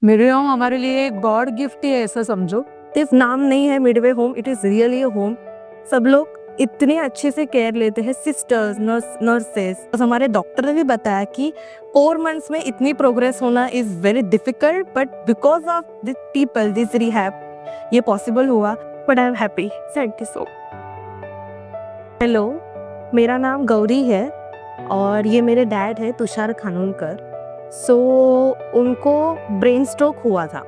Midway home हमारे लिए एक गॉड गिफ्ट ही है, ऐसा समझो। सिर्फ नाम नहीं है Midway home, it is really a home. सब लोग इतने अच्छे से केयर लेते हैं, सिस्टर्स, नर्सेस। हमारे डॉक्टर ने भी बताया कि 4 मंथ्स में इतनी प्रोग्रेस होना is very difficult, but because of this people, this rehab, ये पॉसिबल हुआ। But I am happy, thank you so. Hello, मेरा नाम गौरी है और ये मेरे डैड है तुषार खानोलकर। सो उनको ब्रेन स्ट्रोक हुआ था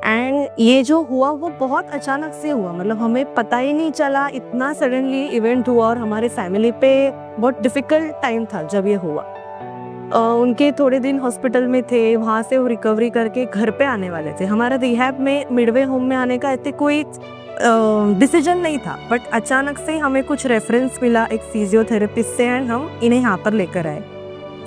एंड ये जो हुआ वो बहुत अचानक से हुआ, मतलब हमें पता ही नहीं चला, इतना सडनली इवेंट हुआ और हमारे फैमिली पे बहुत डिफिकल्ट टाइम था जब ये हुआ। उनके थोड़े दिन हॉस्पिटल में थे, वहाँ से वो रिकवरी करके घर पे आने वाले थे। हमारा रिहैब में, मिडवे होम में आने का ऐसे कोई डिसीजन नहीं था, बट अचानक से हमें कुछ रेफरेंस मिला एक फिजियोथेरेपिस्ट से एंड हम इन्हें यहाँ पर लेकर आए।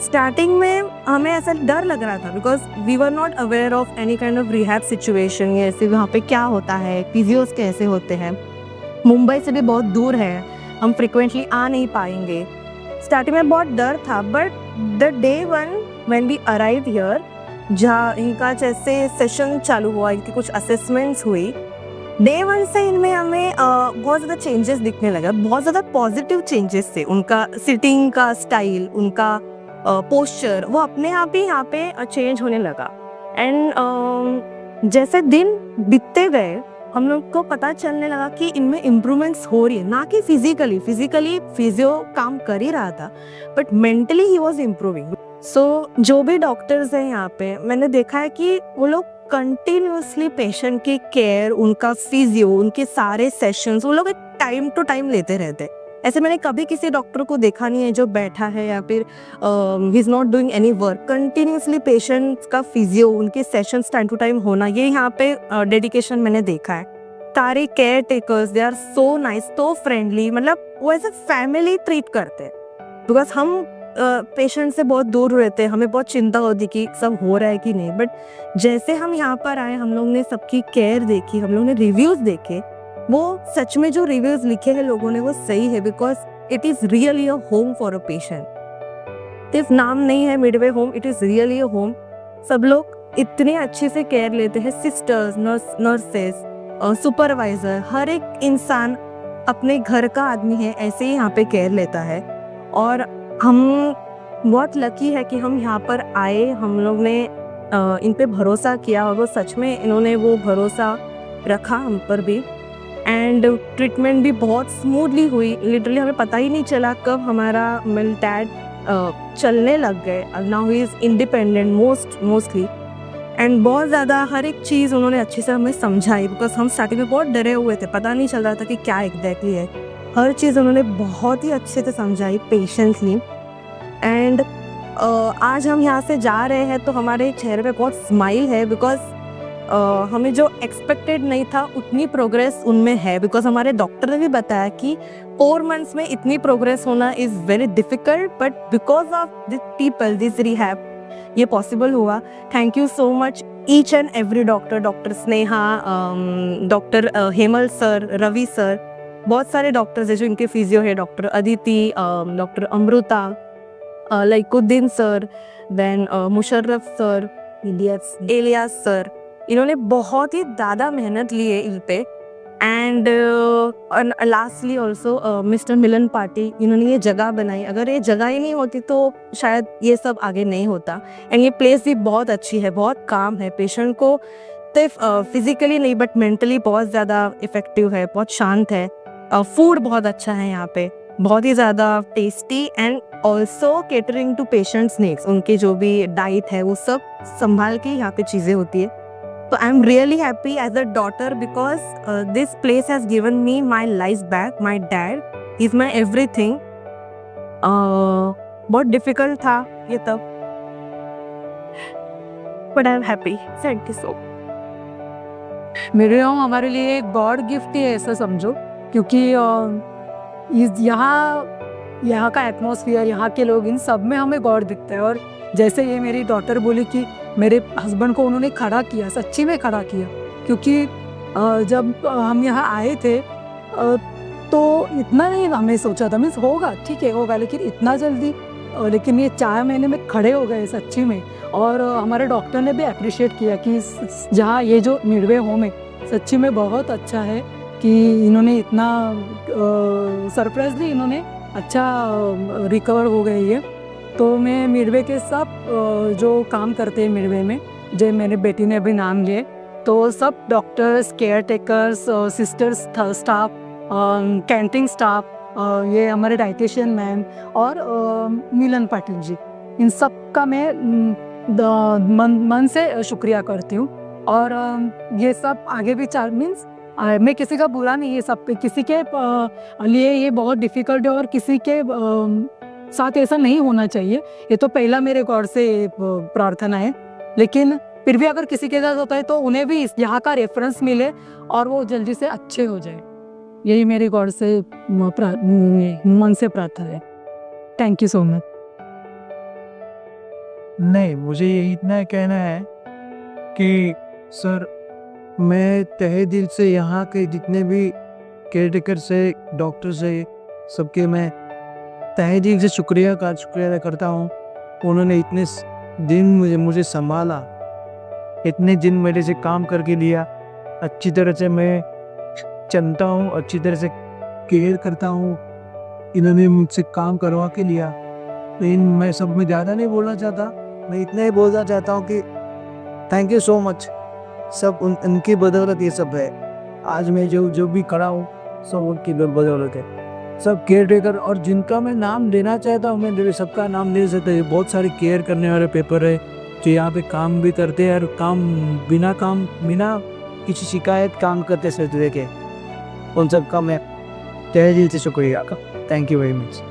स्टार्टिंग में हमें ऐसा डर लग रहा था because we were not aware of any kind of rehab situation, या ऐसे वहाँ पे क्या होता है, फिजियोस कैसे होते हैं। मुंबई से भी बहुत दूर है, हम फ्रिक्वेंटली आ नहीं पाएंगे। स्टार्टिंग में बहुत डर था, but the day one when we arrive here, जहाँ इनका जैसे सेशन चालू हुआ, इनकी कुछ असेसमेंट्स हुई, डे वन से इनमें हमें बहुत ज़्यादा चेंजेस दिखने लगा, बहुत ज़्यादा पॉजिटिव चेंजेस थे। उनका सिटिंग का स्टाइल, उनका पोस्चर, वो अपने आप ही यहाँ पे चेंज होने लगा। एंड जैसे दिन बीतते गए, हम लोग को पता चलने लगा कि इनमें इम्प्रूवमेंट्स हो रही है, ना कि फिजिकली फिजियो काम कर ही रहा था, but mentally he was improving. So जो भी डॉक्टर्स हैं यहाँ पे, मैंने देखा है कि वो लोग कंटिन्यूसली पेशेंट की केयर, उनका फिजियो, उनके सारे सेशंस वो लोग एक टाइम टू टाइम लेते रहते। ऐसे मैंने कभी किसी डॉक्टर को देखा नहीं है जो बैठा है या फिर he is not doing any work. Continuously patients का फिजियो, उनके सेशंस टाइम टू टाइम होना, ये यहाँ पे डेडिकेशन मैंने देखा है। सारे caretakers, they are so nice, so friendly, मतलब वो एज ए फैमिली ट्रीट करते हैं। बिकॉज हम पेशेंट से बहुत दूर रहते हैं, हमें बहुत चिंता होती कि सब हो रहा है कि नहीं, बट जैसे हम यहाँ पर आए, हम लोग ने सबकी केयर देखी, हम लोग ने रिव्यूज देखे, वो सच में जो रिव्यूज लिखे हैं लोगों ने वो सही है, because it is really a home for a patient. सिर्फ नाम नहीं है Midway home, it is really a home. सब लोग इतने अच्छे से केयर लेते हैं, सिस्टर्स, नर्सेस, सुपरवाइजर, हर एक इंसान अपने घर का आदमी है, ऐसे ही यहाँ पे केयर लेता है। और हम बहुत लकी है कि हम यहाँ पर आए, हम लोग ने इन पे भरोसा किया और वो सच में इन्होंने वो भरोसा रखा हम पर भी। एंड ट्रीटमेंट भी बहुत स्मूथली हुई, लिटरली हमें पता ही नहीं चला कब हमारा मेरे डैड चलने लग गए। Now he is independent mostly, and बहुत ज़्यादा हर एक चीज़ उन्होंने अच्छे से हमें समझाई, बिकॉज हम स्टार्टिंग में बहुत डरे हुए थे, पता नहीं चल रहा था कि क्या एग्जैक्टली है। हर चीज़ उन्होंने बहुत ही अच्छे से समझाई, पेशेंसली। एंड आज हम यहाँ से जा रहे हैं तो हमारे चेहरे पे बहुत स्माइल है, बिकॉज हमें जो एक्सपेक्टेड नहीं था उतनी प्रोग्रेस उनमें है। बिकॉज हमारे डॉक्टर ने भी बताया कि 4 मंथ्स में इतनी प्रोग्रेस होना is very difficult, but because of this people, this rehab, ये पॉसिबल हुआ। Thank you so much each and every doctor, doctor Sneha, doctor Hemal sir, Ravi sir, बहुत सारे डॉक्टर्स हैं जो इनके फिजियो है, doctor Aditi, doctor Amrita, Laikuddin sir, then Musharraf sir, Iliyas sir, इन्होंने बहुत ही ज़्यादा मेहनत ली है इन पे। And lastly also mister Milan party, इन्होंने ये जगह बनाई। अगर ये जगह ही नहीं होती तो शायद ये सब आगे नहीं होता। एंड ये प्लेस भी बहुत अच्छी है, बहुत काम है, पेशेंट को सिर्फ फिजिकली नहीं बट मेंटली बहुत ज़्यादा इफेक्टिव है, बहुत शांत है। फूड बहुत अच्छा है यहाँ पे, बहुत ही ज़्यादा tasty, and also catering to patients needs. उनके जो भी डाइट है वो सब संभाल के यहाँ पे चीज़ें होती है। So I'm really happy as a daughter because this place has given me my life back. My dad is my everything. बहुत difficult था ये तब, but I'm happy. Thank you so much. Midway home हमारे लिए एक God gift ही है, ऐसा समझो। क्योंकि यहाँ का एटमॉस्फेयर, यहाँ के लोग, इन सब में हमें गॉड दिखता है। और जैसे ये मेरी डॉटर बोली कि मेरे हस्बैंड को उन्होंने खड़ा किया, सच्ची में खड़ा किया। क्योंकि जब हम यहाँ आए थे तो इतना नहीं हमने सोचा था, मीन्स होगा, ठीक है होगा, लेकिन इतना जल्दी लेकिन ये 4 महीने में खड़े हो गए सच्ची में। और हमारे डॉक्टर ने भी अप्रिशिएट किया कि जहाँ ये जो मिडवे होम है सच्ची में बहुत अच्छा है कि इन्होंने इतना सरप्राइजली इन्होंने अच्छा रिकवर हो गई है। तो मैं मिडवे के सब जो काम करते हैं मिडवे में, जो मेरे बेटी ने अभी नाम लिए, तो सब doctors, care takers, sisters, staff, canteen staff, ये हमारे डाइटिशियन मैम और मिलन पाटिल जी, इन सब का मैं मन से शुक्रिया करती हूँ। और ये सब आगे भी मीन्स मैं किसी का बुरा नहीं, ये सब किसी के लिए ये बहुत डिफ़िकल्ट है और किसी के साथ ऐसा नहीं होना चाहिए। ये तो पहला मेरे गॉड से प्रार्थना है, लेकिन फिर भी अगर किसी के साथ होता है तो उन्हें भी यहाँ का रेफरेंस मिले और वो जल्दी से अच्छे हो जाए, यही मेरे गॉड से मन से प्रार्थना है। Thank you so much. नहीं, मुझे ये इतना कहना है कि सर, मैं तहे दिल से यहाँ के जितने भी केयर टेकर से, डॉक्टर से, सबके मैं तहे दिल से शुक्रिया अदा करता हूँ। उन्होंने इतने दिन मुझे संभाला, इतने दिन मेरे से काम करके लिया, अच्छी तरह से मैं चलता हूँ, अच्छी तरह से केयर करता हूँ, इन्होंने मुझसे काम करवा के लिया। लेकिन मैं सब में ज़्यादा नहीं बोलना चाहता, मैं इतना ही बोलना चाहता हूँ कि थैंक यू सो मच। सब उनकी बदौलत ये सब है। आज मैं जो भी खड़ा हूँ सब उनकी बदौलत है। सब केयर टेकर, और जिनका मैं नाम लेना चाहता हूँ, मैं सबका नाम ले सकता हूँ। बहुत सारे केयर करने वाले पेपर है जो यहाँ पे काम भी करते हैं और बिना किसी शिकायत काम करते रहते, उन सब का मैं तहे दिल से शुक्रिया। Thank you very much.